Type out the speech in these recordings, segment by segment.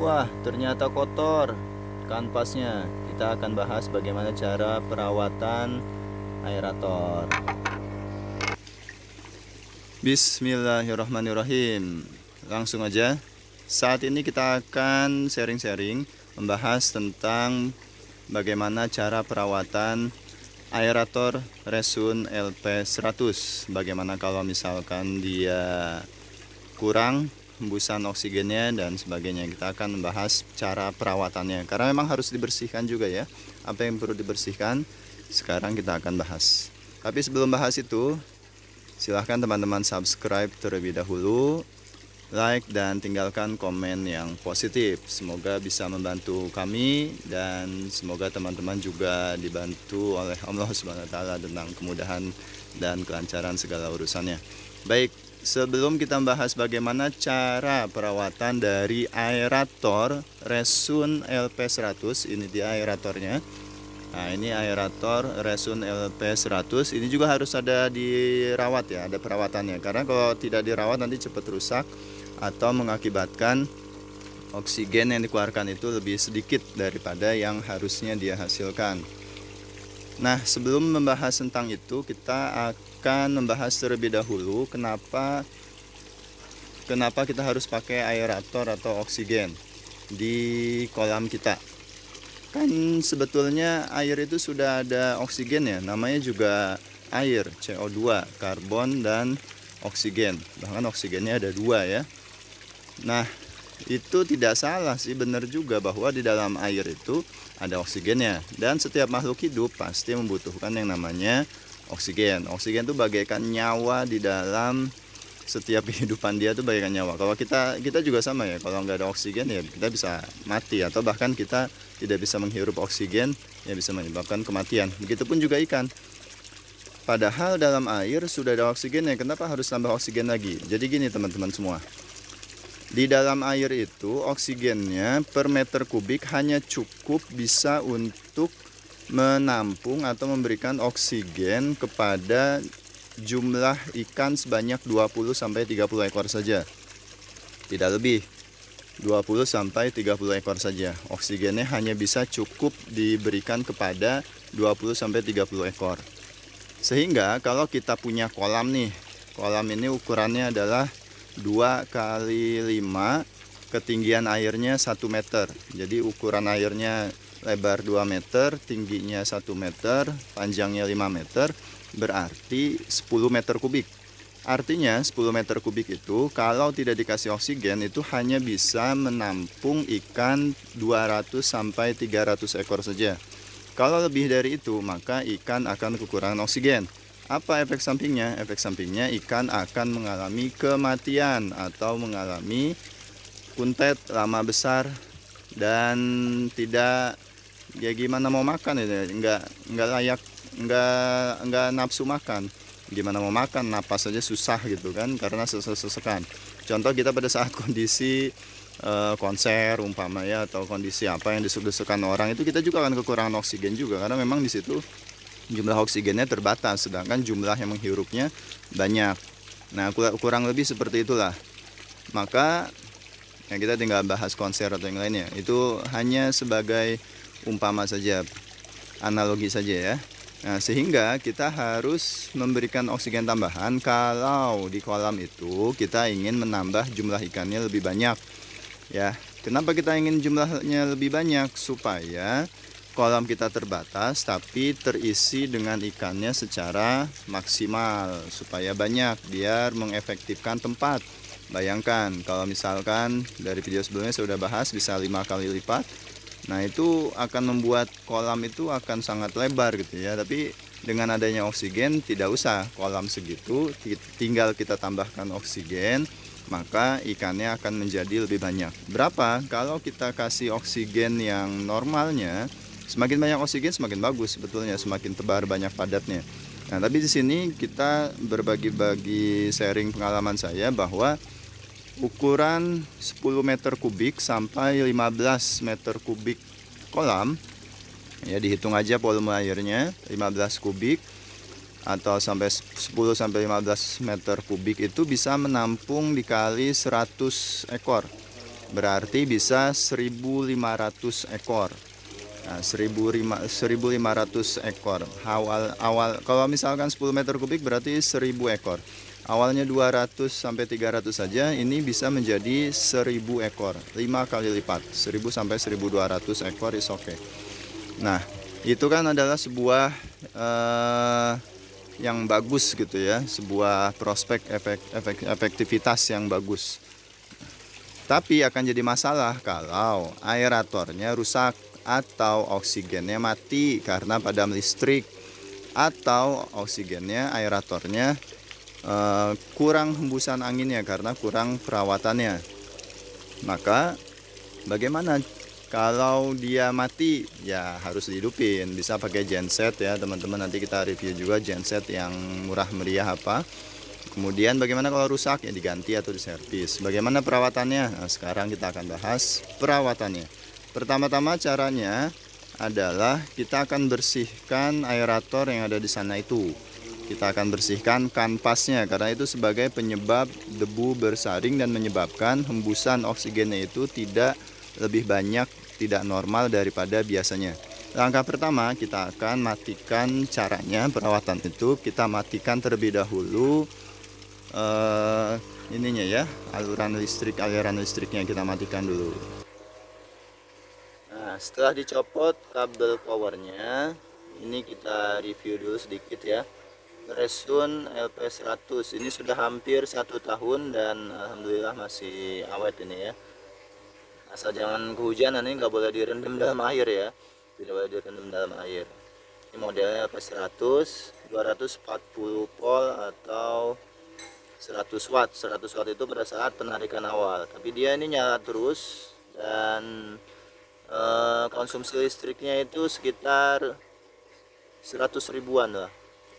Wah, ternyata kotor kanvasnya. Kita akan bahas bagaimana cara perawatan aerator. Bismillahirrahmanirrahim. Langsung aja. Saat ini kita akan sharing-sharing membahas tentang bagaimana cara perawatan aerator Resun LP100. Bagaimana kalau misalkan dia kurang hembusan oksigennya dan sebagainya. Kita akan membahas cara perawatannya karena memang harus dibersihkan juga ya. Apa yang perlu dibersihkan sekarang kita akan bahas. Tapi sebelum bahas itu, silahkan teman-teman subscribe terlebih dahulu, like dan tinggalkan komen yang positif. Semoga bisa membantu kami dan semoga teman-teman juga dibantu oleh Allah Subhanahu wa taala tentang kemudahan dan kelancaran segala urusannya. Baik, sebelum kita membahas bagaimana cara perawatan dari aerator Resun LP100, ini dia aeratornya. Nah, ini aerator Resun LP100. Ini juga harus ada dirawat ya, ada perawatannya. Karena kalau tidak dirawat nanti cepat rusak atau mengakibatkan oksigen yang dikeluarkan itu lebih sedikit daripada yang harusnya dia hasilkan. Nah, sebelum membahas tentang itu, kita akan membahas terlebih dahulu kenapa kita harus pakai aerator atau oksigen di kolam kita. Kan sebetulnya air itu sudah ada oksigen ya, namanya juga air, CO2, karbon dan oksigen. Bahkan oksigennya ada 2 ya. Nah, itu tidak salah sih, benar juga bahwa di dalam air itu ada oksigennya. Dan setiap makhluk hidup pasti membutuhkan yang namanya oksigen. Oksigen itu bagaikan nyawa di dalam setiap kehidupan dia itu bagaikan nyawa. Kalau kita juga sama ya, kalau nggak ada oksigen ya kita bisa mati atau bahkan kita tidak bisa menghirup oksigen yang bisa menyebabkan kematian. Begitupun juga ikan. Padahal dalam air sudah ada oksigen ya, kenapa harus tambah oksigen lagi? Jadi gini teman-teman semua. Di dalam air itu oksigennya per meter kubik hanya cukup bisa untuk menampung atau memberikan oksigen kepada jumlah ikan sebanyak 20-30 ekor saja. Tidak lebih. 20-30 ekor saja. Oksigennya hanya bisa cukup diberikan kepada 20-30 ekor. Sehingga kalau kita punya kolam nih, kolam ini ukurannya adalah 2 kali 5, ketinggian airnya 1 meter. Jadi ukuran airnya lebar 2 meter, tingginya 1 meter, panjangnya 5 meter, berarti 10 meter kubik. Artinya 10 meter kubik itu kalau tidak dikasih oksigen itu hanya bisa menampung ikan 200-300 ekor saja. Kalau lebih dari itu maka ikan akan kekurangan oksigen. Apa efek sampingnya? Efek sampingnya ikan akan mengalami kematian atau mengalami kuntet, lama besar dan tidak ya gimana mau makan itu, nggak layak, nggak nafsu makan. Gimana mau makan, napas saja susah gitu kan karena sesek-sesekan. Contoh kita pada saat kondisi konser umpama ya, atau kondisi apa yang desek-desekan orang itu kita juga akan kekurangan oksigen juga karena memang di situ jumlah oksigennya terbatas sedangkan jumlah yang menghirupnya banyak. Nah, kurang lebih seperti itulah. Maka yang kita tinggal bahas konser atau yang lainnya itu hanya sebagai umpama saja, analogi saja ya. Nah, sehingga kita harus memberikan oksigen tambahan kalau di kolam itu kita ingin menambah jumlah ikannya lebih banyak. Ya, kenapa kita ingin jumlahnya lebih banyak? Supaya kolam kita terbatas tapi terisi dengan ikannya secara maksimal, supaya banyak biar mengefektifkan tempat. Bayangkan kalau misalkan dari video sebelumnya saya sudah bahas bisa 5 kali lipat. Nah, itu akan membuat kolam itu akan sangat lebar gitu ya. Tapi dengan adanya oksigen tidak usah kolam segitu, tinggal kita tambahkan oksigen, maka ikannya akan menjadi lebih banyak. Berapa? Kalau kita kasih oksigen yang normalnya, semakin banyak oksigen semakin bagus sebetulnya, semakin tebar banyak padatnya. Nah, tapi di sini kita berbagi-bagi sharing pengalaman saya bahwa ukuran 10 meter kubik sampai 15 meter kubik kolam ya, dihitung aja volume airnya 15 kubik atau sampai 10-15 meter kubik itu bisa menampung dikali 100 ekor. berarti bisa 1.500 ekor. Nah, 1.500 ekor. Awal kalau misalkan 10 meter kubik berarti 1.000 ekor. Awalnya 200 sampai 300 saja, ini bisa menjadi 1.000 ekor. 5 kali lipat. 1.000 sampai 1.200 ekor is okay. Nah, itu kan adalah sebuah yang bagus gitu ya, sebuah prospek efektivitas yang bagus. Tapi akan jadi masalah kalau aeratornya rusak atau oksigennya mati karena padam listrik, atau oksigennya, aeratornya kurang hembusan anginnya karena kurang perawatannya. Maka bagaimana kalau dia mati? Ya harus dihidupin. Bisa pakai genset ya teman-teman, nanti kita review juga genset yang murah meriah apa. Kemudian bagaimana kalau rusak? Ya diganti atau diservis. Bagaimana perawatannya? Nah, sekarang kita akan bahas perawatannya. Pertama-tama caranya adalah kita akan bersihkan aerator yang ada di sana itu. Kita akan bersihkan kanvasnya karena itu sebagai penyebab debu bersaring dan menyebabkan hembusan oksigennya itu tidak lebih banyak, tidak normal daripada biasanya. Langkah pertama kita akan matikan, caranya perawatan itu kita matikan terlebih dahulu ininya ya, aliran listriknya kita matikan dulu. Nah, setelah dicopot kabel powernya, ini kita review dulu sedikit ya. Resun LP100 ini sudah hampir 1 tahun dan alhamdulillah masih awet ini ya. Asal jangan kehujanan, ini nggak boleh direndam dalam air ya, tidak boleh direndam dalam air. Ini modelnya LP100 240 volt atau 100 watt. 100 watt itu pada saat penarikan awal, tapi dia ini nyala terus dan konsumsi listriknya itu sekitar 100 ribuan lah,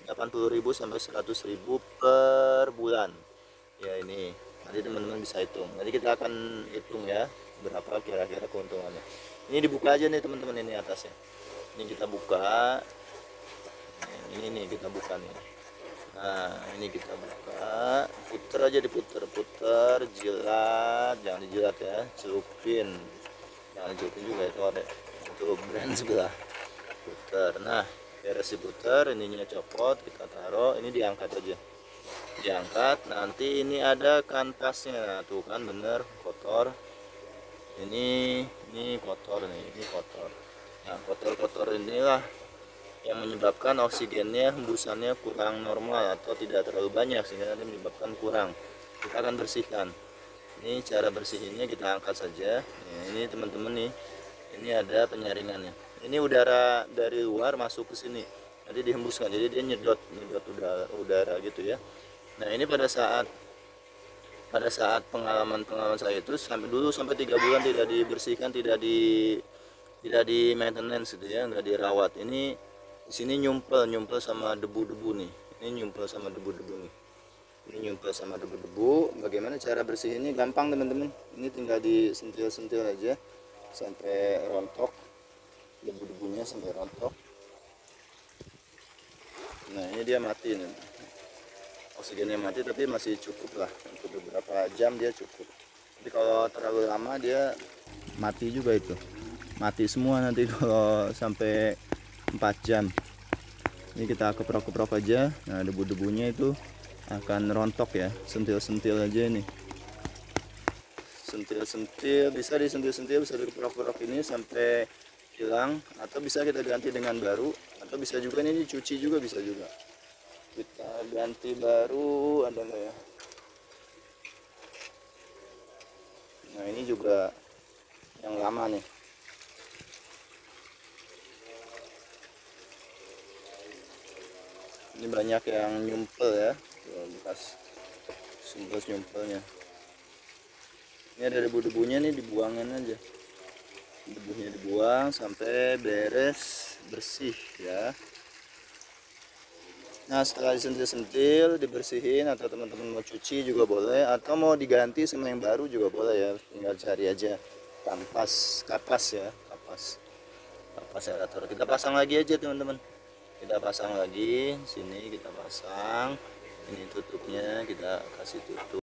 80.000 sampai 100.000 per bulan ya. Ini nanti teman-teman bisa hitung, nanti kita akan hitung ya berapa kira-kira keuntungannya. Ini dibuka aja nih teman-teman, ini atasnya ini kita buka, ini nih kita buka nih. Nah ini kita buka, puter aja, diputer-puter, jilat, jangan dijilat ya, celupin, jangan celupin juga itu ada itu brand sebelah, puter. Nah beres diputer, ininya copot, kita taruh, ini diangkat aja, diangkat. Nanti ini ada kanvasnya tuh kan, bener kotor, ini kotor nih, ini kotor. Nah kotor-kotor inilah yang menyebabkan oksigennya, hembusannya kurang normal atau tidak terlalu banyak sehingga nanti menyebabkan kurang. Kita akan bersihkan. Ini cara bersihinnya, kita angkat saja. Ini teman-teman nih, ini ada penyaringannya. Ini udara dari luar masuk ke sini, nanti dihembuskan, jadi dia nyedot udara gitu ya. Nah ini pada saat pengalaman saya itu sampai 3 bulan tidak dibersihkan, tidak di maintenance gitu ya, nggak dirawat. Ini di sini nyumpel sama debu-debu nih. Ini nyumpel sama debu-debu nih. Ini nyumpel sama debu-debu. Bagaimana cara bersihinnya? Gampang teman-teman. Ini tinggal disentil-sentil aja sampai rontok. Debu-debunya sampai rontok. Nah, ini dia mati nih. Oksigennya mati tapi masih cukup lah. Untuk beberapa jam dia cukup. Tapi kalau terlalu lama dia mati juga itu. Mati semua nanti kalau sampai 4 jam. Ini kita keprok-keprok aja. Nah debu-debunya itu akan rontok ya, sentil-sentil aja ini, sentil-sentil, bisa disentil-sentil, bisa dikeprok-keprok ini sampai hilang, atau bisa kita ganti dengan baru, atau bisa juga ini dicuci juga, bisa juga kita ganti baru, ada nggak ya. Nah ini juga yang lama nih. Ini banyak yang nyumpel ya, bekas nyumpelnya. Ini ada debu-debunya nih, dibuangin aja. Debunya dibuang sampai beres, bersih ya. Nah setelah disentil-sentil, dibersihin, atau teman-teman mau cuci juga boleh, atau mau diganti sama yang baru juga boleh ya. Tinggal cari aja kapas ya, kapas aerator. Kita pasang lagi aja teman-teman. Kita pasang lagi sini, kita pasang ini tutupnya, kita kasih tutup.